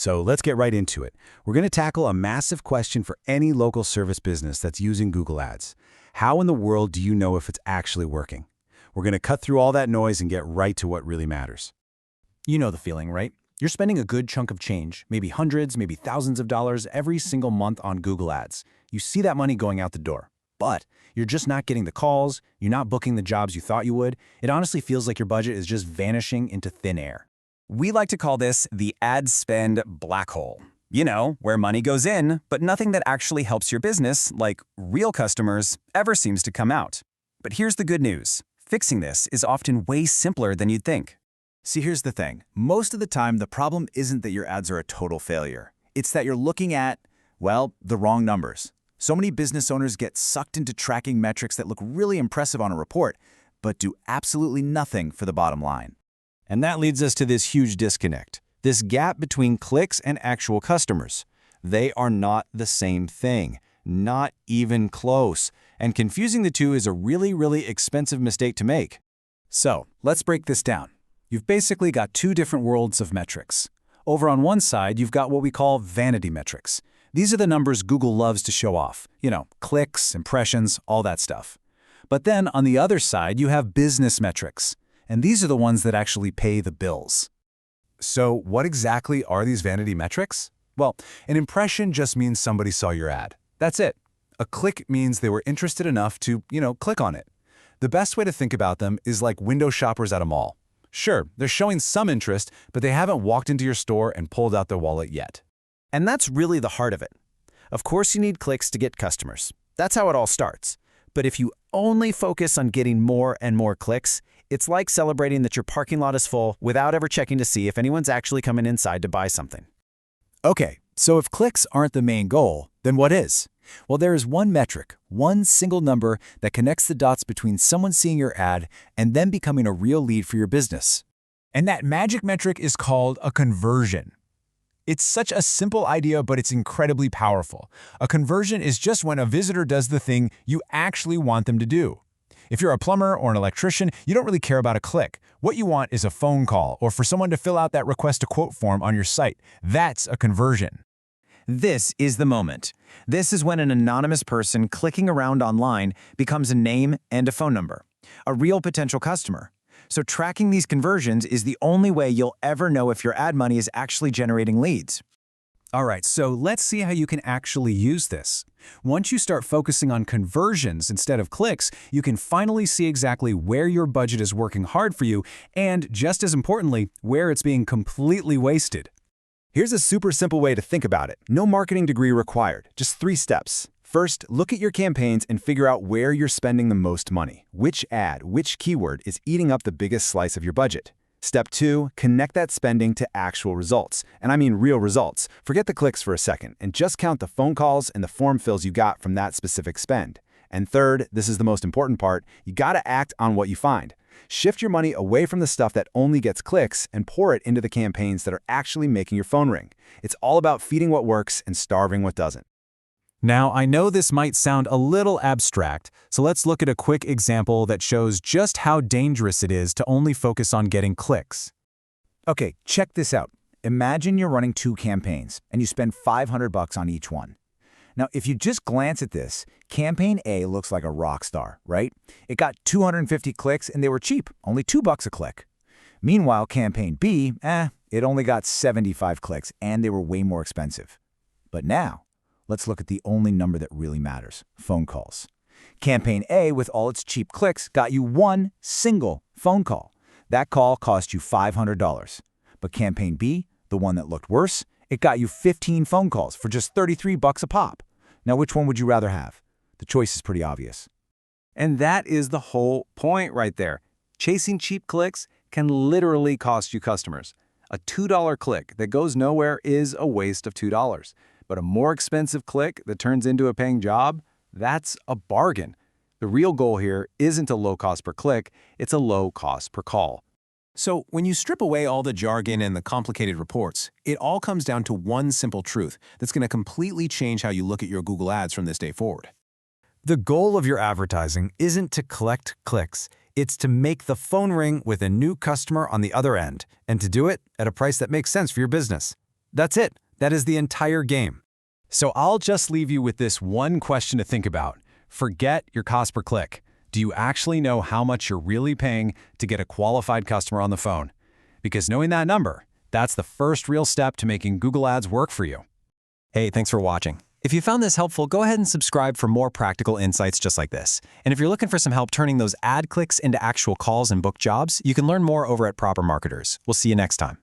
So let's get right into it. We're going to tackle a massive question for any local service business that's using Google Ads. How in the world do you know if it's actually working? We're going to cut through all that noise and get right to what really matters. You know the feeling, right? You're spending a good chunk of change, maybe hundreds, maybe thousands of dollars every single month on Google Ads. You see that money going out the door, but you're just not getting the calls, you're not booking the jobs you thought you would. It honestly feels like your budget is just vanishing into thin air. We like to call this the ad spend black hole. You know, where money goes in, but nothing that actually helps your business, like real customers, ever seems to come out. But here's the good news. Fixing this is often way simpler than you'd think. See, here's the thing. Most of the time, the problem isn't that your ads are a total failure. It's that you're looking at, well, the wrong numbers. So many business owners get sucked into tracking metrics that look really impressive on a report, but do absolutely nothing for the bottom line. And that leads us to this huge disconnect, this gap between clicks and actual customers. They are not the same thing, not even close. And confusing the two is a really, really expensive mistake to make. So, let's break this down. You've basically got two different worlds of metrics. Over on one side, you've got what we call vanity metrics. These are the numbers Google loves to show off. You know, clicks, impressions, all that stuff. But then on the other side, you have business metrics. And these are the ones that actually pay the bills. So what exactly are these vanity metrics? Well, an impression just means somebody saw your ad. That's it. A click means they were interested enough to, click on it. The best way to think about them is like window shoppers at a mall. Sure, they're showing some interest, but they haven't walked into your store and pulled out their wallet yet. And that's really the heart of it. Of course, you need clicks to get customers. That's how it all starts. But if you only focus on getting more and more clicks, it's like celebrating that your parking lot is full without ever checking to see if anyone's actually coming inside to buy something. Okay, so if clicks aren't the main goal, then what is? Well, there is one metric, one single number that connects the dots between someone seeing your ad and then becoming a real lead for your business. And that magic metric is called a conversion. It's such a simple idea, but it's incredibly powerful. A conversion is just when a visitor does the thing you actually want them to do. If you're a plumber or an electrician, you don't really care about a click. What you want is a phone call or for someone to fill out that request a quote form on your site. That's a conversion. This is the moment. This is when an anonymous person clicking around online becomes a name and a phone number, a real potential customer. So tracking these conversions is the only way you'll ever know if your ad money is actually generating leads. All right, so let's see how you can actually use this. Once you start focusing on conversions instead of clicks, you can finally see exactly where your budget is working hard for you and, just as importantly, where it's being completely wasted. Here's a super simple way to think about it. No marketing degree required, just 3 steps. First, look at your campaigns and figure out where you're spending the most money. Which ad, which keyword is eating up the biggest slice of your budget? Step 2, connect that spending to actual results. And I mean real results. Forget the clicks for a second and just count the phone calls and the form fills you got from that specific spend. And third, this is the most important part, you gotta act on what you find. Shift your money away from the stuff that only gets clicks and pour it into the campaigns that are actually making your phone ring. It's all about feeding what works and starving what doesn't. Now, I know this might sound a little abstract, so let's look at a quick example that shows just how dangerous it is to only focus on getting clicks. Okay, check this out. Imagine you're running 2 campaigns, and you spend $500 on each one. Now, if you just glance at this, Campaign A looks like a rock star, right? It got 250 clicks, and they were cheap, only $2 a click. Meanwhile, Campaign B, it only got 75 clicks, and they were way more expensive. But now, let's look at the only number that really matters, phone calls. Campaign A, with all its cheap clicks, got you 1 single phone call. That call cost you $500. But Campaign B, the one that looked worse, it got you 15 phone calls for just $33 a pop. Now, which one would you rather have? The choice is pretty obvious. And that is the whole point right there. Chasing cheap clicks can literally cost you customers. A $2 click that goes nowhere is a waste of $2. But a more expensive click that turns into a paying job, that's a bargain. The real goal here isn't a low cost per click, it's a low cost per call. So when you strip away all the jargon and the complicated reports, it all comes down to one simple truth that's going to completely change how you look at your Google Ads from this day forward. The goal of your advertising isn't to collect clicks. It's to make the phone ring with a new customer on the other end, and to do it at a price that makes sense for your business. That's it. That is the entire game. So I'll just leave you with this one question to think about. Forget your cost per click. Do you actually know how much you're really paying to get a qualified customer on the phone? Because knowing that number, that's the first real step to making Google Ads work for you. Hey, thanks for watching. If you found this helpful, go ahead and subscribe for more practical insights just like this. And if you're looking for some help turning those ad clicks into actual calls and book jobs, you can learn more over at Proper Marketers. We'll see you next time.